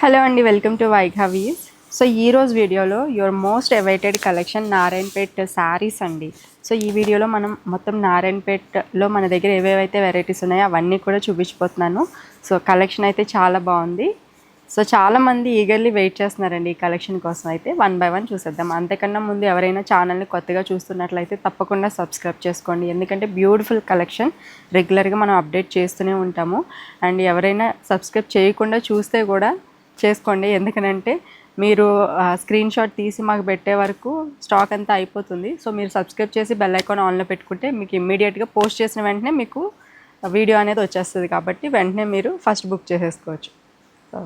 Hello అండి, welcome to వైఘావీస్. So ఈరోజు వీడియోలో your most awaited collection Narayanpet saris అండి. సో ఈ వీడియోలో మనం మొత్తం నారాయణపేట్లో మన దగ్గర ఏవేవైతే వెరైటీస్ ఉన్నాయో అవన్నీ కూడా చూపించిపోతున్నాను. సో కలెక్షన్ అయితే చాలా బాగుంది. సో చాలామంది ఈగర్లీ వెయిట్ చేస్తున్నారండి ఈ కలెక్షన్ కోసం. అయితే వన్ బై వన్ చూసేద్దాం. అంతకన్నా ముందు ఎవరైనా ఛానల్ని కొత్తగా చూస్తున్నట్లయితే తప్పకుండా సబ్స్క్రైబ్ చేసుకోండి, ఎందుకంటే బ్యూటిఫుల్ కలెక్షన్ రెగ్యులర్గా మనం అప్డేట్ చేస్తూనే ఉంటాము. అండ్ ఎవరైనా సబ్స్క్రైబ్ చేయకుండా చూస్తే కూడా చేసుకోండి, ఎందుకనంటే మీరు స్క్రీన్ షాట్ తీసి మాకు పెట్టే వరకు స్టాక్ అంతా అయిపోతుంది. సో మీరు సబ్స్క్రైబ్ చేసి బెల్ ఐకాన్ ఆన్లో పెట్టుకుంటే మీకు ఇమ్మీడియట్గా పోస్ట్ చేసిన వెంటనే మీకు వీడియో అనేది వచ్చేస్తుంది, కాబట్టి వెంటనే మీరు ఫస్ట్ బుక్ చేసేసుకోవచ్చు. సో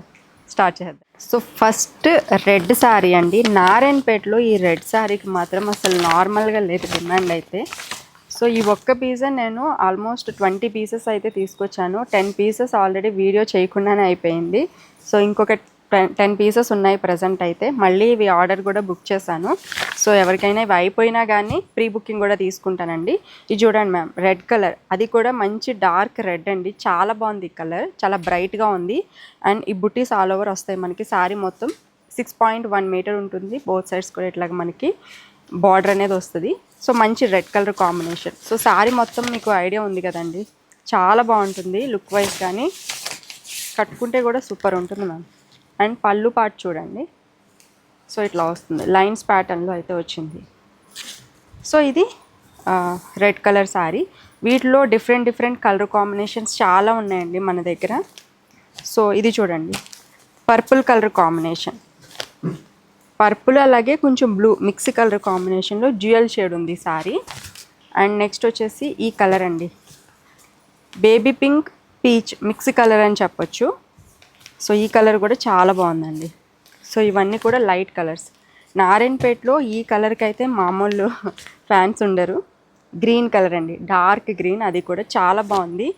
స్టార్ట్ చేద్దాం. సో ఫస్ట్ రెడ్ శారీ అండి. నారాయణపేటలో ఈ రెడ్ శారీకి మాత్రం అసలు నార్మల్గా లేదు డిమాండ్ అయితే. సో ఈ ఒక్క పీసే నేను ఆల్మోస్ట్ 20 పీసెస్ అయితే తీసుకొచ్చాను. 10 పీసెస్ ఆల్రెడీ వీడియో చేయకుండానే అయిపోయింది. సో ఇంకొక 10 పీసెస్ ఉన్నాయి ప్రజెంట్ అయితే. మళ్ళీ ఇవి ఆర్డర్ కూడా బుక్ చేశాను. సో ఎవరికైనా ఇవి అయిపోయినా కానీ ప్రీ బుకింగ్ కూడా తీసుకుంటానండి. ఇది చూడండి మ్యామ్, రెడ్ కలర్, అది కూడా మంచి డార్క్ రెడ్ అండి. చాలా బాగుంది ఈ కలర్, చాలా బ్రైట్గా ఉంది. అండ్ ఈ బుటీస్ ఆల్ ఓవర్ వస్తాయి మనకి. శారీ మొత్తం 6.1 మీటర్ ఉంటుంది. బోత్ సైడ్స్ కూడా ఇట్లాగ మనకి బార్డర్ అనేది వస్తుంది. సో మంచి red colour combination. So sari మొత్తం మీకు ఐడియా ఉంది కదండి, చాలా బాగుంటుంది లుక్ వైజ్, కానీ కట్టుకుంటే కూడా సూపర్ ఉంటుంది మ్యామ్. అండ్ పళ్ళు పార్ట్ చూడండి, సో ఇట్లా వస్తుంది, లైన్స్ ప్యాటర్న్లో అయితే వచ్చింది. సో ఇది రెడ్ కలర్ శారీ. వీటిలో డిఫరెంట్ కలర్ కాంబినేషన్స్ చాలా ఉన్నాయండి మన దగ్గర. సో ఇది చూడండి, పర్పుల్ కలర్ కాంబినేషన్, పర్పుల్ అలాగే కొంచెం బ్లూ మిక్స్ కలర్ కాంబినేషన్లో డ్యూయల్ షేడ్ ఉంది శారీ. అండ్ నెక్స్ట్ వచ్చేసి ఈ కలర్ అండి, baby pink peach mix colour అని చెప్పొచ్చు. సో ఈ కలర్ కూడా చాలా బాగుందండి. సో ఇవన్నీ కూడా లైట్ కలర్స్. నారాయణపేటలో ఈ కలర్కి అయితే మామూలు ఫ్యాన్స్ ఉండరు. గ్రీన్ కలర్ అండి, డార్క్ గ్రీన్, అది కూడా చాలా బాగుంది.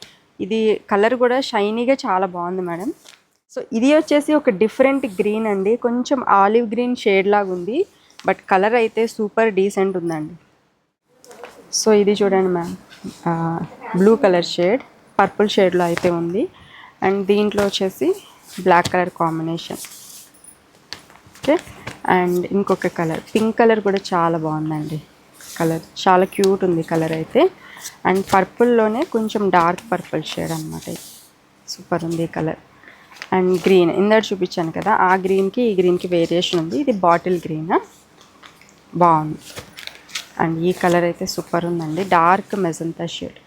ఇది కలర్ కూడా షైనీగా చాలా బాగుంది మేడం. సో ఇది వచ్చేసి ఒక డిఫరెంట్ గ్రీన్ అండి, కొంచెం ఆలివ్ గ్రీన్ షేడ్ లాగా ఉంది, బట్ కలర్ అయితే సూపర్ డీసెంట్ ఉందండి. సో ఇది చూడండి ma'am, blue colour shade purple షేడ్లో అయితే ఉంది. అండ్ దీంట్లో వచ్చేసి black colour combination. Okay, and ఇంకొక కలర్ పింక్ కలర్ కూడా చాలా బాగుందండి. కలర్ చాలా క్యూట్ ఉంది కలర్ అయితే. అండ్ పర్పుల్లోనే కొంచెం డార్క్ పర్పుల్ షేడ్ అనమాట, సూపర్ ఉంది కలర్. అండ్ గ్రీన్ ఇందాక చూపించాను కదా, ఆ గ్రీన్కి ఈ గ్రీన్కి వేరియేషన్ ఉంది. ఇది బాటిల్ గ్రీన్, బాగుంది. అండ్ ఈ కలర్ అయితే సూపర్ ఉందండి, dark magenta shade.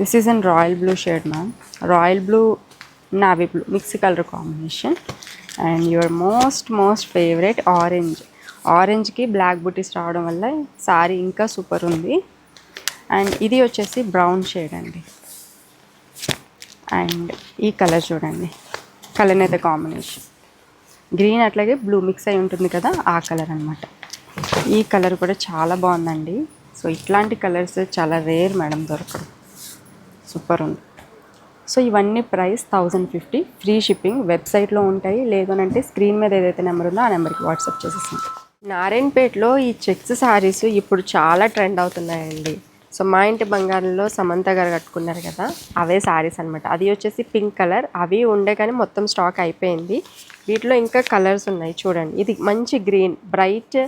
This is an royal blue shade ma'am, royal blue navy blue mix colour combination. And your most favourite orange, ఆరెంజ్కి బ్లాక్ బుటీస్ రావడం వల్ల సారీ ఇంకా సూపర్ ఉంది. అండ్ ఇది వచ్చేసి బ్రౌన్ షేడ్ అండి. అండ్ ఈ కలర్ చూడండి, కలర్ అయితే కాంబినేషన్ గ్రీన్ అట్లాగే బ్లూ మిక్స్ అయి ఉంటుంది కదా, ఆ కలర్ అనమాట. ఈ కలర్ కూడా చాలా బాగుందండి. సో ఇట్లాంటి కలర్స్ చాలా రేర్ మేడం, దొరకదు, సూపర్ ఉంది. సో ఇవన్నీ ప్రైస్ 1050, ఫ్రీ షిప్పింగ్. వెబ్సైట్లో ఉంటాయి, లేదనంటే స్క్రీన్ మీద ఏదైతే నెంబర్ ఉందో ఆ నెంబర్కి వాట్సాప్ చేసేసాను. నారాయణపేటలో ఈ చెక్స్ శారీస్ ఇప్పుడు చాలా ట్రెండ్ అవుతున్నాయండి. సో మా ఇంటి బంగారంలో సమంత గారు కట్టుకున్నారు కదా, అవే శారీస్ అనమాట. అది వచ్చేసి పింక్ కలర్, అవి ఉండే కానీ మొత్తం స్టాక్ అయిపోయింది. వీటిలో ఇంకా కలర్స్ ఉన్నాయి చూడండి. ఇది మంచి గ్రీన్, బ్రైట్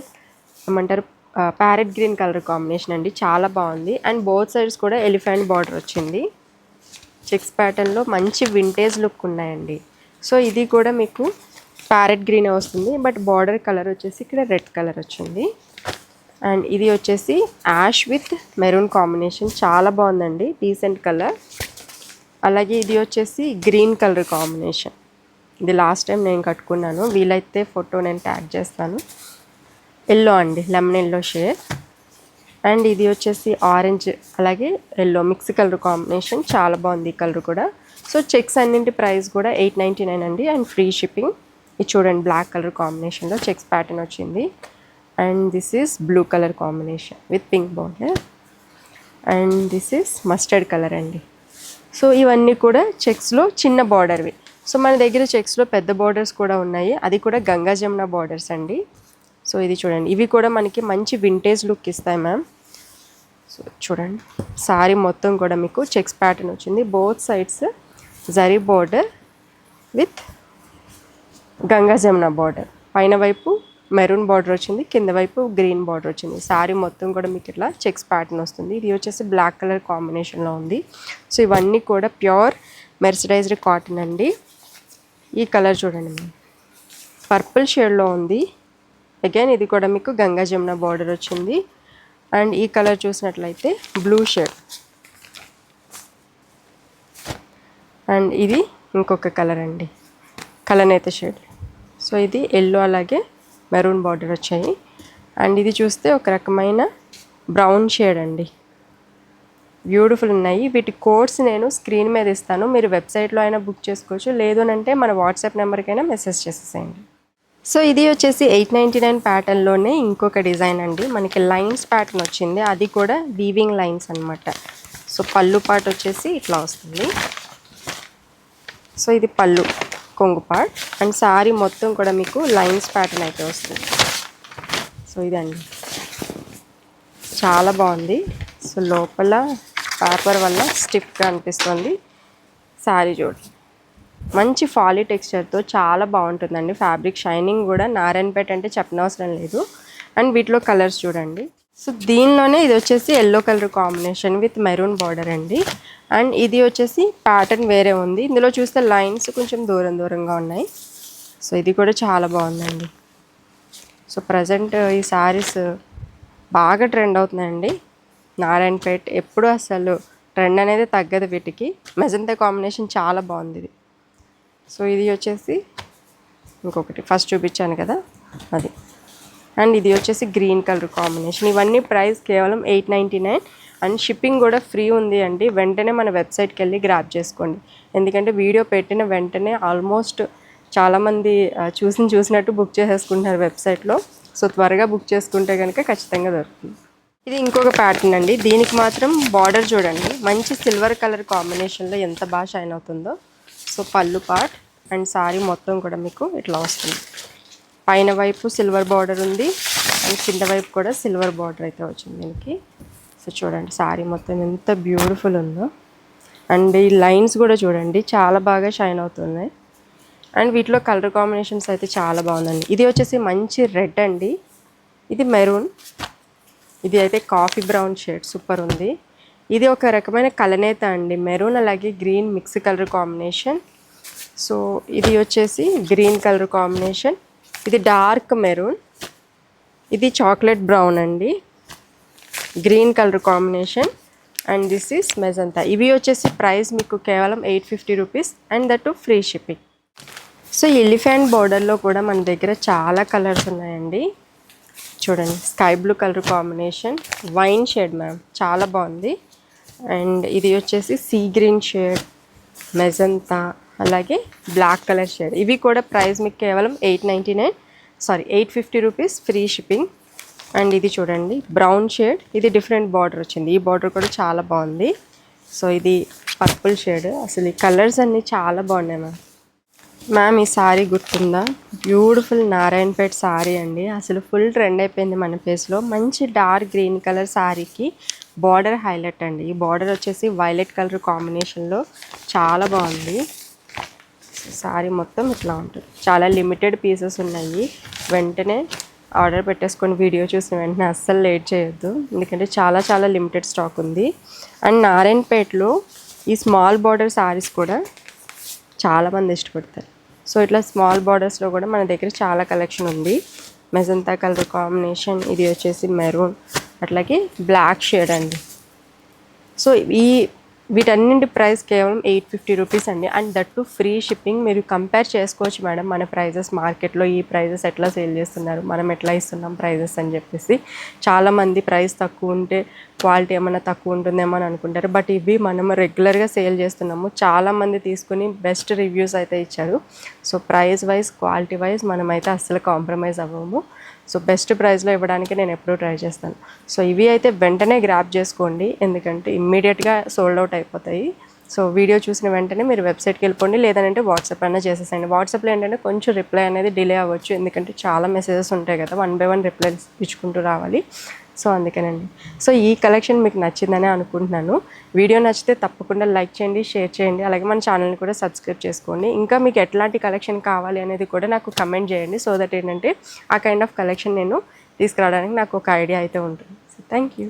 ఏమంటారు, ప్యారెట్ గ్రీన్ కలర్ కాంబినేషన్ అండి, చాలా బాగుంది. అండ్ బోత్ సైడ్స్ కూడా ఎలిఫెంట్ బార్డర్ వచ్చింది, చెక్స్ ప్యాటర్న్లో మంచి వింటేజ్ లుక్ ఉన్నాయండి. సో ఇది కూడా మీకు ప్యారెట్ గ్రీన్ వస్తుంది, బట్ బార్డర్ కలర్ వచ్చేసి ఇక్కడ రెడ్ కలర్ వచ్చింది. అండ్ ఇది వచ్చేసి యాష్ విత్ మెరూన్ కాంబినేషన్, చాలా బాగుందండి, డీసెంట్ కలర్. అలాగే ఇది వచ్చేసి గ్రీన్ కలర్ కాంబినేషన్, ఇది లాస్ట్ టైం నేను కట్టుకున్నాను, వీలైతే ఫోటో నేను ట్యాగ్ చేస్తాను. ఎల్లో అండి, లెమన్ ఎల్లో షేడ్. అండ్ ఇది వచ్చేసి ఆరెంజ్ అలాగే ఎల్లో మిక్స్ కలర్ కాంబినేషన్, చాలా బాగుంది ఈ కలర్ కూడా. సో చెక్స్ అన్నింటి ప్రైస్ కూడా 899 అండి, అండ్ ఫ్రీ షిప్పింగ్. ఇది చూడండి, బ్లాక్ కలర్ కాంబినేషన్లో చెక్స్ ప్యాటర్న్ వచ్చింది. And this is blue colour combination with pink border. And this is mustard colour అండి. సో ఇవన్నీ కూడా చెక్స్లో చిన్న బార్డర్వి. సో మన దగ్గర చెక్స్లో పెద్ద బార్డర్స్ కూడా ఉన్నాయి, అది కూడా గంగా జమున బార్డర్స్ అండి. సో ఇది చూడండి, ఇవి కూడా మనకి మంచి వింటేజ్ లుక్ ఇస్తాయి మ్యామ్. సో చూడండి, సారీ మొత్తం కూడా మీకు చెక్స్ ప్యాటర్న్ వచ్చింది, both sides zari border. With Ganga Jamuna border. పైన వైపు మెరూన్ బార్డర్ వచ్చింది, కింద వైపు గ్రీన్ బార్డర్ వచ్చింది. శారీ మొత్తం కూడా మీకు ఇట్లా చెక్స్ ప్యాటర్న్ వస్తుంది. ఇది వచ్చేసి బ్లాక్ కలర్ కాంబినేషన్లో ఉంది. సో ఇవన్నీ కూడా ప్యూర్ మెర్సరైజ్డ్ కాటన్ అండి. ఈ కలర్ చూడండి, పర్పుల్ షేడ్లో ఉంది. అగైన్ ఇది కూడా మీకు గంగా జమున బార్డర్ వచ్చింది. అండ్ ఈ కలర్ చూసినట్లయితే బ్లూ షేడ్. అండ్ ఇది ఇంకొక కలర్ అండి, కలనేత షేడ్. సో ఇది ఎల్లో అలాగే మెరూన్ బార్డర్ వచ్చాయి. అండ్ ఇది చూస్తే ఒక రకమైన బ్రౌన్ షేడ్ అండి. బ్యూటిఫుల్ ఉన్నాయి. వీటి కోడ్స్ నేను స్క్రీన్ మీద ఇస్తాను, మీరు వెబ్సైట్లో అయినా బుక్ చేసుకోవచ్చు, లేదు అంటే మన వాట్సాప్ నెంబర్కైనా మెసేజ్ చేసేసేయండి. సో ఇది వచ్చేసి 899 ప్యాటర్న్లోనే ఇంకొక డిజైన్ అండి. మనకి లైన్స్ ప్యాటర్న్ వచ్చింది, అది కూడా వీవింగ్ లైన్స్ అనమాట. సో పళ్ళు పార్ట్ వచ్చేసి ఇట్లా వస్తుంది. సో ఇది పళ్ళు కొంగు పార్ట్. అండ్ శారీ మొత్తం కూడా మీకు లైన్స్ ప్యాటర్న్ అయితే వస్తుంది. సో ఇదండి, చాలా బాగుంది. సో లోపల పేపర్ వల్ల స్టిఫ్గా అనిపిస్తుంది. శారీ చూడండి, మంచి ఫాలీ టెక్స్చర్తో చాలా బాగుంటుందండి. ఫ్యాబ్రిక్ షైనింగ్ కూడా నారాయణపేట అంటే చెప్పనవసరం లేదు. అండ్ వీటిలో కలర్స్ చూడండి. సో దీనిలోనే ఇది వచ్చేసి yellow colour combination with maroon border అండి. అండ్ ఇది వచ్చేసి ప్యాటర్న్ వేరే ఉంది. ఇందులో చూస్తే లైన్స్ కొంచెం దూరం దూరంగా ఉన్నాయి. సో ఇది కూడా చాలా బాగుందండి. సో ప్రజెంట్ ఈ శారీస్ బాగా ట్రెండ్ అవుతున్నాయండి నారాయణపేట్. ఎప్పుడు అసలు ట్రెండ్ అనేది తగ్గదు వీటికి. మెజంతా కాంబినేషన్ చాలా బాగుంది ఇది. సో ఇది వచ్చేసి ఇంకొకటి ఫస్ట్ చూపించాను కదా అది. అండ్ ఇది వచ్చేసి గ్రీన్ కలర్ కాంబినేషన్. ఇవన్నీ ప్రైస్ కేవలం 899. అండ్ షిప్పింగ్ కూడా ఫ్రీ ఉంది అండి. వెంటనే మన వెబ్సైట్కి వెళ్ళి గ్రాప్ చేసుకోండి, ఎందుకంటే వీడియో పెట్టిన వెంటనే ఆల్మోస్ట్ చాలామంది చూసినట్టు బుక్ చేసేసుకుంటున్నారు వెబ్సైట్లో. సో త్వరగా బుక్ చేసుకుంటే కనుక ఖచ్చితంగా దొరుకుతుంది. ఇది ఇంకొక ప్యాటర్న్ అండి. దీనికి మాత్రం బార్డర్ చూడండి, మంచి సిల్వర్ కలర్ కాంబినేషన్లో ఎంత బాగా షైన్ అవుతుందో. సో పళ్ళు పార్ట్ అండ్ శారీ మొత్తం కూడా మీకు ఇట్లా వస్తుంది. పైన వైపు సిల్వర్ బార్డర్ ఉంది, అండ్ కింద వైపు కూడా సిల్వర్ బార్డర్ అయితే వచ్చింది దీనికి. సో చూడండి శారీ మొత్తం ఎంత బ్యూటిఫుల్ ఉందో. అండ్ ఈ లైన్స్ కూడా చూడండి చాలా బాగా షైన్ అవుతున్నాయి. అండ్ వీటిలో కలర్ కాంబినేషన్స్ అయితే చాలా బాగుందండి. ఇది వచ్చేసి మంచి రెడ్ అండి, ఇది మెరూన్, ఇది అయితే కాఫీ బ్రౌన్ షేడ్ సూపర్ ఉంది. ఇది ఒక రకమైన కలనేత అండి, మెరూన్ అలాగే green mix colour combination. So ఇది వచ్చేసి గ్రీన్ కలర్ కాంబినేషన్, ఇది డార్క్ మెరూన్, ఇది చాక్లెట్ బ్రౌన్ అండి, green colour combination. And this is magenta. ఇవి వచ్చేసి ప్రైస్ మీకు కేవలం 850 rupees and that free shipping. So elephant బార్డర్లో కూడా మన దగ్గర చాలా కలర్స్ ఉన్నాయండి. చూడండి, sky blue colour combination, wine shade ma'am, చాలా బాగుంది. అండ్ ఇది వచ్చేసి సీ గ్రీన్ షేడ్, మెజంతా అలాగే బ్లాక్ కలర్ షేడ్. ఇవి కూడా ప్రైస్ మీకు కేవలం 850 రూపీస్ ఫ్రీ షిప్పింగ్. అండ్ ఇది చూడండి బ్రౌన్ షేడ్, ఇది డిఫరెంట్ బార్డర్ వచ్చింది. ఈ బార్డర్ కూడా చాలా బాగుంది. సో ఇది పర్పుల్ షేడ్. అసలు ఈ కలర్స్ అన్నీ చాలా బాగున్నాయి మ్యామ్. ఈ శారీ గుర్తుందా? బ్యూటిఫుల్ నారాయణపేట్ శారీ అండి. అసలు ఫుల్ ట్రెండ్ అయిపోయింది మన ఫేస్లో. మంచి డార్క్ గ్రీన్ కలర్ శారీకి బార్డర్ హైలైట్ అండి. ఈ బార్డర్ వచ్చేసి వైలెట్ కలర్ కాంబినేషన్లో చాలా బాగుంది. శారీ మొత్తం ఇట్లా ఉంటుంది. చాలా లిమిటెడ్ పీసెస్ ఉన్నాయి, వెంటనే ఆర్డర్ పెట్టేసుకొని వీడియో చూసిన వెంటనే అస్సలు లేట్ చేయొద్దు, ఎందుకంటే చాలా లిమిటెడ్ స్టాక్ ఉంది. అండ్ నారాయణపేటలో ఈ స్మాల్ బార్డర్ శారీస్ కూడా చాలామంది ఇష్టపడతారు. సో ఇట్లా స్మాల్ బార్డర్స్లో కూడా మన దగ్గర చాలా కలెక్షన్ ఉంది. మెజంతా కలర్ కాంబినేషన్, ఇది వచ్చేసి మెరూన్ అట్లాగే బ్లాక్ షేడ్ అండి. సో వీటన్నింటి ప్రైస్ కేవలం 850 రూపీస్ అండి. And that free shipping. మీరు కంపేర్ చేసుకోవచ్చు మేడం మన ప్రైజెస్ మార్కెట్లో ఈ ప్రైజెస్ ఎట్లా సేల్ చేస్తున్నారు, మనం ఎట్లా ఇస్తున్నాం ప్రైజెస్ అని చెప్పేసి. చాలామంది ప్రైస్ తక్కువ ఉంటే క్వాలిటీ ఏమైనా తక్కువ ఉంటుందేమో అని అనుకుంటారు, బట్ ఇవి మనం రెగ్యులర్గా సేల్ చేస్తున్నాము. చాలామంది తీసుకుని బెస్ట్ రివ్యూస్ అయితే ఇచ్చారు. So price wise quality wise మనమైతే అస్సలు కాంప్రమైజ్ అవ్వము. సో బెస్ట్ ప్రైస్లో ఇవ్వడానికి నేను ఎప్పుడూ ట్రై చేస్తాను. సో ఇవి అయితే వెంటనే గ్రాప్ చేసుకోండి, ఎందుకంటే ఇమ్మీడియట్గా సోల్డ్ అవుట్ అయిపోతాయి. సో వీడియో చూసిన వెంటనే మీరు వెబ్సైట్కి వెళ్ళిపోండి, లేదంటే వాట్సాప్ అయినా చేసేసండి. వాట్సాప్లో ఏంటంటే కొంచెం రిప్లై అనేది డిలే అవ్వచ్చు, ఎందుకంటే చాలా మెసేజెస్ ఉంటాయి కదా, 1 by 1 రిప్లై ఇచ్చుకుంటూ రావాలి. సో అందుకేనండి. సో ఈ కలెక్షన్ మీకు నచ్చిందని అనుకుంటున్నాను. వీడియో నచ్చితే తప్పకుండా లైక్ చేయండి, షేర్ చేయండి. అలాగే మన ఛానల్ని కూడా సబ్స్క్రైబ్ చేసుకోండి. ఇంకా మీకు ఎట్లాంటి కలెక్షన్ కావాలి అనేది కూడా నాకు కమెంట్ చేయండి. సో దట్ ఏంటంటే ఆ కైండ్ ఆఫ్ కలెక్షన్ నేను తీసుకురావడానికి నాకు ఒక ఐడియా అయితే ఉంటుంది. So thank you.